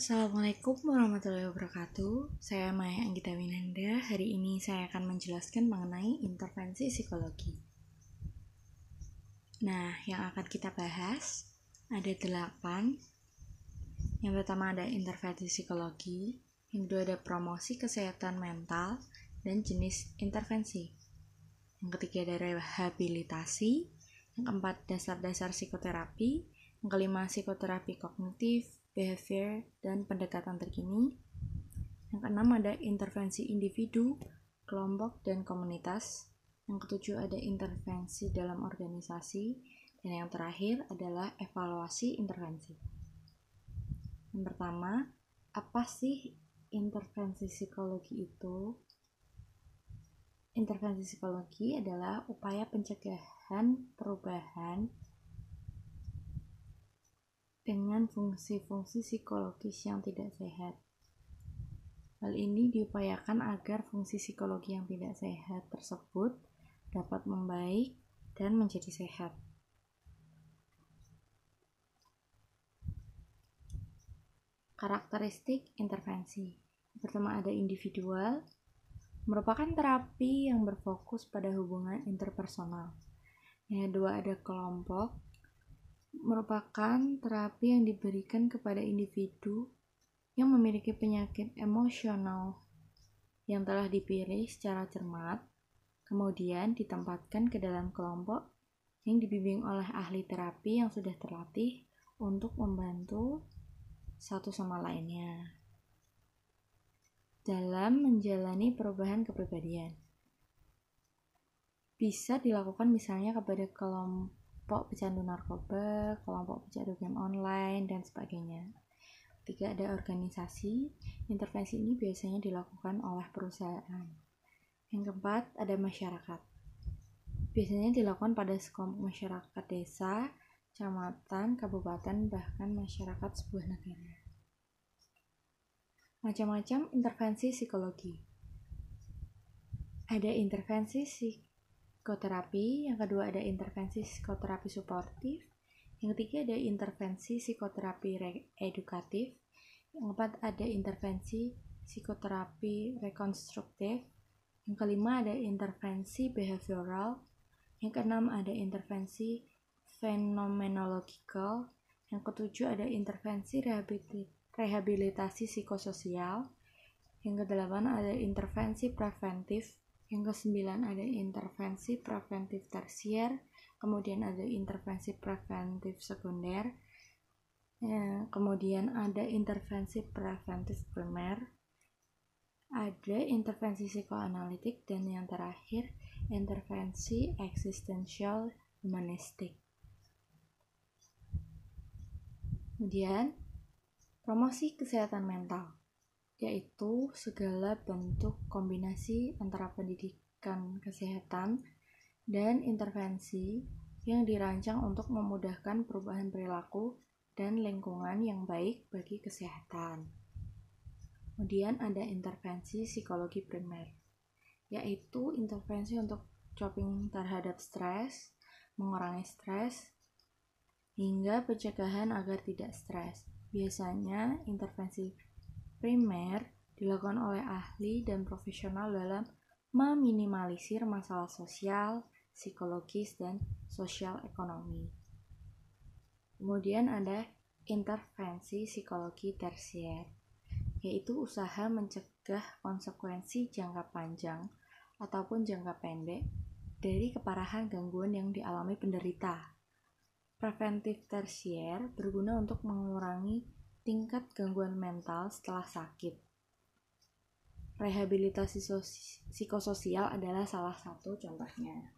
Assalamualaikum warahmatullahi wabarakatuh. Saya Maya Anggita Winanda. Hari ini saya akan menjelaskan mengenai intervensi psikologi. Nah, yang akan kita bahas ada 8. Yang pertama ada intervensi psikologi, yang kedua ada promosi kesehatan mental dan jenis intervensi. Yang ketiga ada rehabilitasi, yang keempat dasar-dasar psikoterapi, yang kelima psikoterapi kognitif, behavior, dan pendekatan terkini. Yang keenam ada intervensi individu, kelompok, dan komunitas. Yang ketujuh ada intervensi dalam organisasi. Dan yang terakhir adalah evaluasi intervensi. Yang pertama, apa sih intervensi psikologi itu? Intervensi psikologi adalah upaya pencegahan perubahan dengan fungsi-fungsi psikologis yang tidak sehat. Hal ini diupayakan agar fungsi psikologi yang tidak sehat tersebut dapat membaik dan menjadi sehat. Karakteristik intervensi. Pertama ada individual, merupakan terapi yang berfokus pada hubungan interpersonal. Yang kedua ada kelompok, merupakan terapi yang diberikan kepada individu yang memiliki penyakit emosional yang telah dipilih secara cermat, kemudian ditempatkan ke dalam kelompok yang dibimbing oleh ahli terapi yang sudah terlatih untuk membantu satu sama lainnya dalam menjalani perubahan kepribadian. Bisa dilakukan misalnya kepada kelompok pecandu narkoba, kelompok pecandu game online, dan sebagainya. Ketiga ada organisasi. Intervensi ini biasanya dilakukan oleh perusahaan. Yang keempat ada masyarakat. Biasanya dilakukan pada sekelompok masyarakat desa, kecamatan, kabupaten, bahkan masyarakat sebuah negara. Macam-macam intervensi psikologi. Ada intervensi psikoterapi, yang kedua ada intervensi psikoterapi suportif, yang ketiga ada intervensi psikoterapi edukatif, yang keempat ada intervensi psikoterapi rekonstruktif, yang kelima ada intervensi behavioral, yang keenam ada intervensi fenomenological, yang ketujuh ada intervensi rehabilitasi psikososial, yang kedelapan ada intervensi preventif, yang kesembilan ada intervensi preventif tersier, kemudian ada intervensi preventif sekunder, kemudian ada intervensi preventif primer, ada intervensi psikoanalitik, dan yang terakhir intervensi eksistensial humanistik. Kemudian promosi kesehatan mental, yaitu segala bentuk kombinasi antara pendidikan kesehatan dan intervensi yang dirancang untuk memudahkan perubahan perilaku dan lingkungan yang baik bagi kesehatan. Kemudian ada intervensi psikologi primer, yaitu intervensi untuk coping terhadap stres, mengurangi stres, hingga pencegahan agar tidak stres. Biasanya intervensi primer dilakukan oleh ahli dan profesional dalam meminimalisir masalah sosial, psikologis, dan sosial ekonomi. Kemudian ada intervensi psikologi tersier, yaitu usaha mencegah konsekuensi jangka panjang ataupun jangka pendek dari keparahan gangguan yang dialami penderita. Preventif tersier berguna untuk mengurangi tingkat gangguan mental setelah sakit. Rehabilitasi psikososial adalah salah satu contohnya.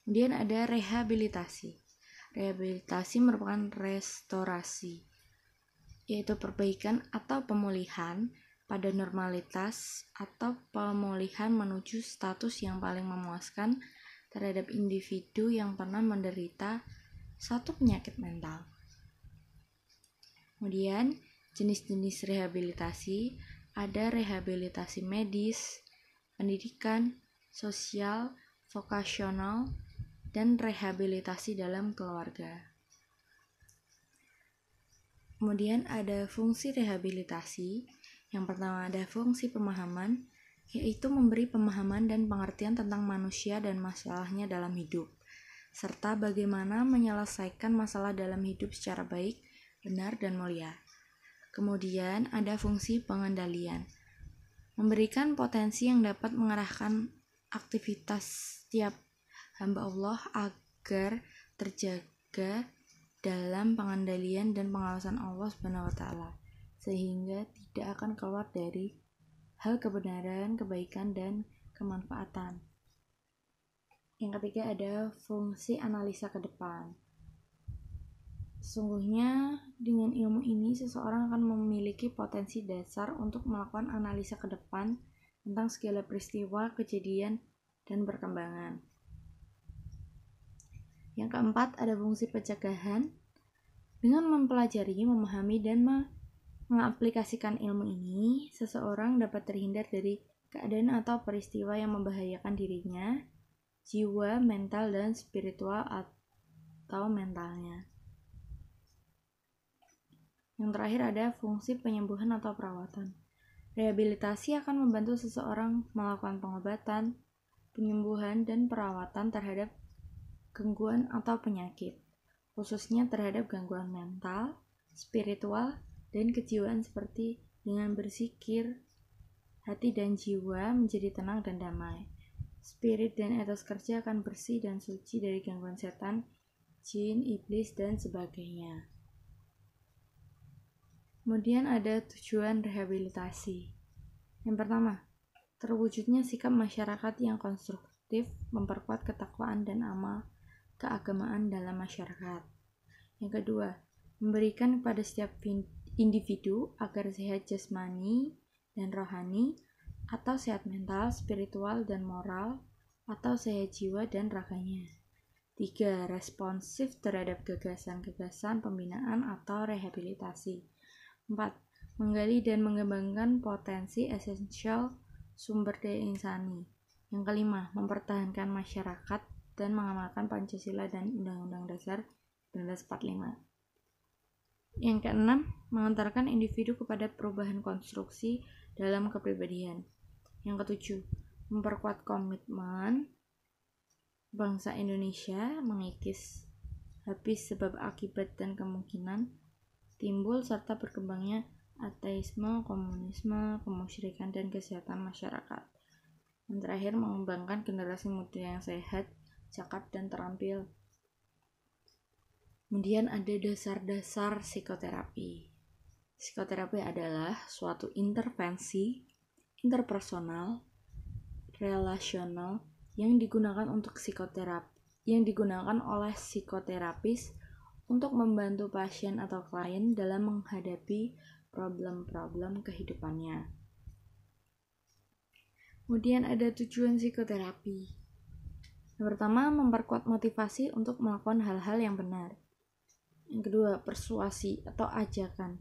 Kemudian ada rehabilitasi. Rehabilitasi merupakan restorasi, yaitu perbaikan atau pemulihan pada normalitas atau pemulihan menuju status yang paling memuaskan terhadap individu yang pernah menderita satu penyakit mental. Kemudian jenis-jenis rehabilitasi, ada rehabilitasi medis, pendidikan, sosial, vokasional, dan rehabilitasi dalam keluarga. Kemudian ada fungsi rehabilitasi. Yang pertama ada fungsi pemahaman, yaitu memberi pemahaman dan pengertian tentang manusia dan masalahnya dalam hidup, serta bagaimana menyelesaikan masalah dalam hidup secara baik, benar, dan mulia. Kemudian ada fungsi pengendalian, memberikan potensi yang dapat mengarahkan aktivitas setiap hamba Allah agar terjaga dalam pengendalian dan pengawasan Allah SWT, sehingga tidak akan keluar dari hal kebenaran, kebaikan, dan kemanfaatan. Yang ketiga ada fungsi analisa ke depan. Sesungguhnya dengan ilmu ini seseorang akan memiliki potensi dasar untuk melakukan analisa ke depan tentang segala peristiwa, kejadian, dan perkembangan. Yang keempat ada fungsi pencegahan. Dengan mempelajari, memahami, dan mengaplikasikan ilmu ini, seseorang dapat terhindar dari keadaan atau peristiwa yang membahayakan dirinya, jiwa, mental, dan spiritual atau mentalnya. Yang terakhir ada fungsi penyembuhan atau perawatan. Rehabilitasi akan membantu seseorang melakukan pengobatan, penyembuhan, dan perawatan terhadap gangguan atau penyakit, khususnya terhadap gangguan mental, spiritual, dan kejiwaan seperti dengan berzikir, hati dan jiwa menjadi tenang dan damai. Spirit dan etos kerja akan bersih dan suci dari gangguan setan, jin, iblis, dan sebagainya. Kemudian ada tujuan rehabilitasi. Yang pertama, terwujudnya sikap masyarakat yang konstruktif, memperkuat ketakwaan dan amal keagamaan dalam masyarakat. Yang kedua, memberikan kepada setiap individu agar sehat jasmani dan rohani, atau sehat mental, spiritual, dan moral, atau sehat jiwa dan raganya. 3. Responsif terhadap gagasan-gagasan pembinaan atau rehabilitasi. 4. Menggali dan mengembangkan potensi esensial sumber daya insani. Yang kelima, mempertahankan masyarakat dan mengamalkan Pancasila dan Undang-Undang Dasar 1945. Yang keenam, mengantarkan individu kepada perubahan konstruksi dalam kepribadian. Yang ketujuh, memperkuat komitmen bangsa Indonesia mengikis habis sebab akibat dan kemungkinan timbul serta berkembangnya ateisme, komunisme, kemusyrikan, dan kesehatan masyarakat. Yang terakhir, mengembangkan generasi muda yang sehat, cakap, dan terampil. Kemudian ada dasar-dasar psikoterapi. Psikoterapi adalah suatu intervensi interpersonal, relasional yang digunakan oleh psikoterapis untuk membantu pasien atau klien dalam menghadapi problem-problem kehidupannya. Kemudian ada tujuan psikoterapi. Yang pertama, memperkuat motivasi untuk melakukan hal-hal yang benar. Yang kedua, persuasi atau ajakan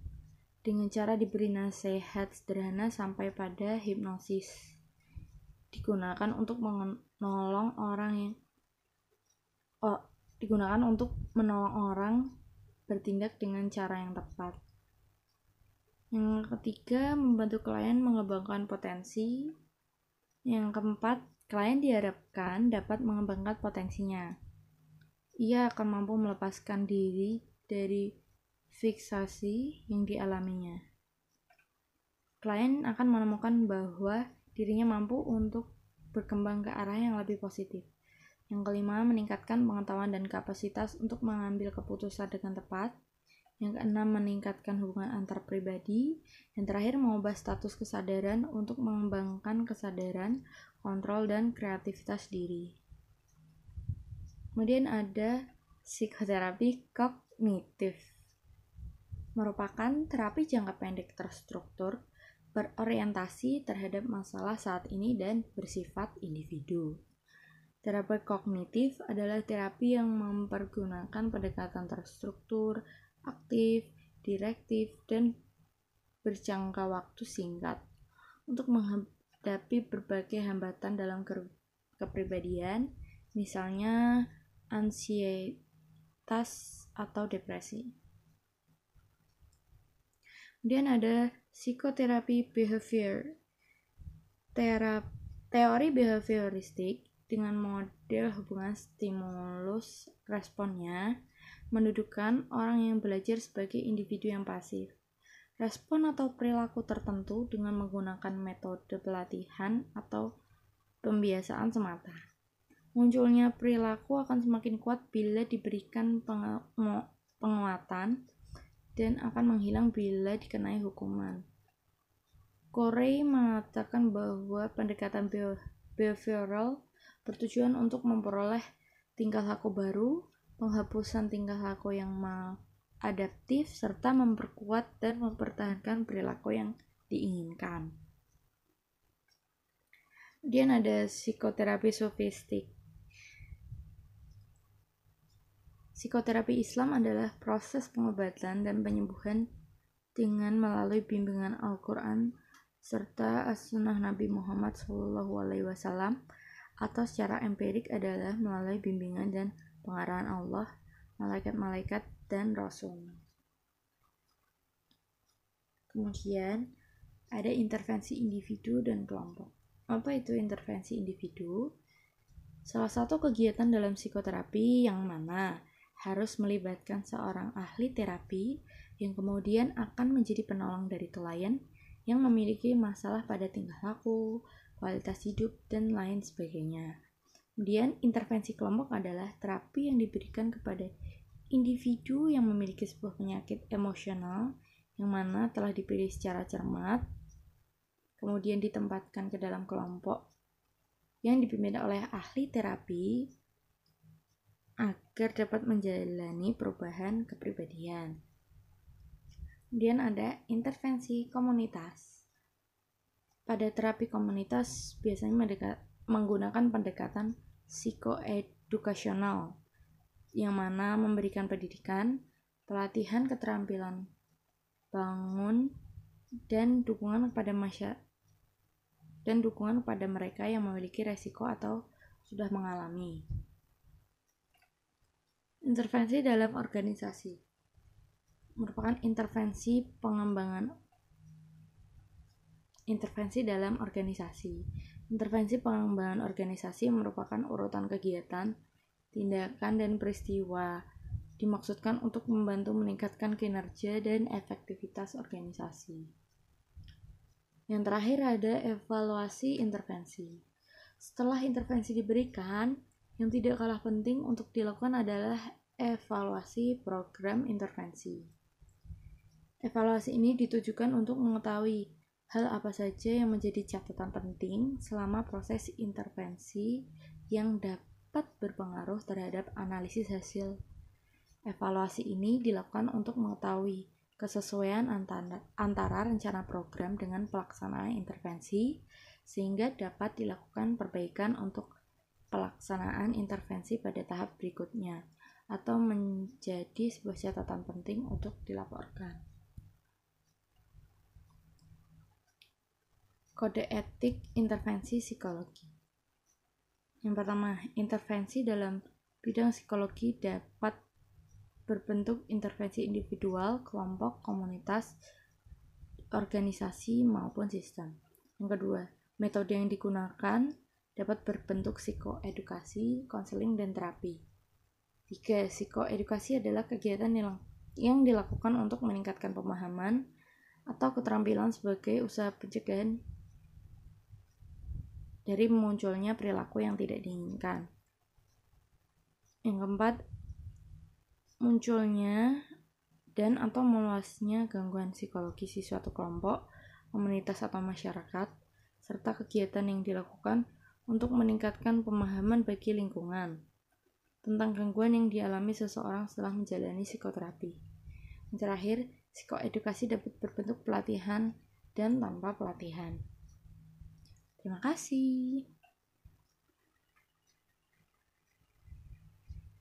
dengan cara diberi nasihat sederhana sampai pada hipnosis. Digunakan untuk menolong orang bertindak dengan cara yang tepat. Yang ketiga, membantu klien mengembangkan potensi. Yang keempat, klien diharapkan dapat mengembangkan potensinya. Ia akan mampu melepaskan diri dari fiksasi yang dialaminya. Klien akan menemukan bahwa dirinya mampu untuk berkembang ke arah yang lebih positif. Yang kelima, meningkatkan pengetahuan dan kapasitas untuk mengambil keputusan dengan tepat. Yang keenam, meningkatkan hubungan antar pribadi. Yang terakhir, mengubah status kesadaran untuk mengembangkan kesadaran, kontrol, dan kreativitas diri. Kemudian ada psikoterapi kognitif. Merupakan terapi jangka pendek terstruktur, berorientasi terhadap masalah saat ini dan bersifat individu. Terapi kognitif adalah terapi yang mempergunakan pendekatan terstruktur, aktif, direktif, dan berjangka waktu singkat untuk menghadapi berbagai hambatan dalam kepribadian, misalnya ansietas atau depresi. Kemudian ada psikoterapi behavior. Teori behavioristik dengan model hubungan stimulus responnya mendudukan orang yang belajar sebagai individu yang pasif. Respon atau perilaku tertentu dengan menggunakan metode pelatihan atau pembiasaan semata. Munculnya perilaku akan semakin kuat bila diberikan penguatan dan akan menghilang bila dikenai hukuman. Corey mengatakan bahwa pendekatan behavioral bertujuan untuk memperoleh tingkah laku baru, penghapusan tingkah laku yang maladaptif, serta memperkuat dan mempertahankan perilaku yang diinginkan. Kemudian ada psikoterapi sofistik. Psikoterapi Islam adalah proses pengobatan dan penyembuhan dengan melalui bimbingan Al-Quran serta as-sunnah Nabi Muhammad SAW, atau secara empirik adalah melalui bimbingan dan pengarahan Allah, malaikat-malaikat, dan Rasul. Kemudian ada intervensi individu dan kelompok. Apa itu intervensi individu? Salah satu kegiatan dalam psikoterapi yang mana harus melibatkan seorang ahli terapi yang kemudian akan menjadi penolong dari klien yang memiliki masalah pada tingkah laku, kualitas hidup, dan lain sebagainya. Kemudian intervensi kelompok adalah terapi yang diberikan kepada individu yang memiliki sebuah penyakit emosional yang mana telah dipilih secara cermat, kemudian ditempatkan ke dalam kelompok yang dipimpin oleh ahli terapi agar dapat menjalani perubahan kepribadian. Kemudian ada intervensi komunitas. Pada terapi komunitas biasanya menggunakan pendekatan psikoedukasional yang mana memberikan pendidikan, pelatihan keterampilan bangun, dan dukungan kepada mereka yang memiliki resiko atau sudah mengalami. Intervensi dalam organisasi merupakan intervensi dalam organisasi. Intervensi pengembangan organisasi merupakan urutan kegiatan, tindakan, dan peristiwa dimaksudkan untuk membantu meningkatkan kinerja dan efektivitas organisasi. Yang terakhir ada evaluasi intervensi. Setelah intervensi diberikan, yang tidak kalah penting untuk dilakukan adalah evaluasi program intervensi. Evaluasi ini ditujukan untuk mengetahui hal apa saja yang menjadi catatan penting selama proses intervensi yang dapat berpengaruh terhadap analisis hasil. Evaluasi ini dilakukan untuk mengetahui kesesuaian antara rencana program dengan pelaksanaan intervensi sehingga dapat dilakukan perbaikan untuk pelaksanaan intervensi pada tahap berikutnya atau menjadi sebuah catatan penting untuk dilaporkan. Kode etik intervensi psikologi. Yang pertama, intervensi dalam bidang psikologi dapat berbentuk intervensi individual, kelompok, komunitas, organisasi, maupun sistem. Yang kedua, metode yang digunakan dapat berbentuk psikoedukasi, konseling, dan terapi. 3. Psikoedukasi adalah kegiatan yang dilakukan untuk meningkatkan pemahaman atau keterampilan sebagai usaha pencegahan dari munculnya perilaku yang tidak diinginkan. Yang keempat, munculnya dan atau meluasnya gangguan psikologis di suatu kelompok, komunitas atau masyarakat, serta kegiatan yang dilakukan untuk meningkatkan pemahaman bagi lingkungan tentang gangguan yang dialami seseorang setelah menjalani psikoterapi. Yang terakhir, psikoedukasi dapat berbentuk pelatihan dan tanpa pelatihan. Terima kasih.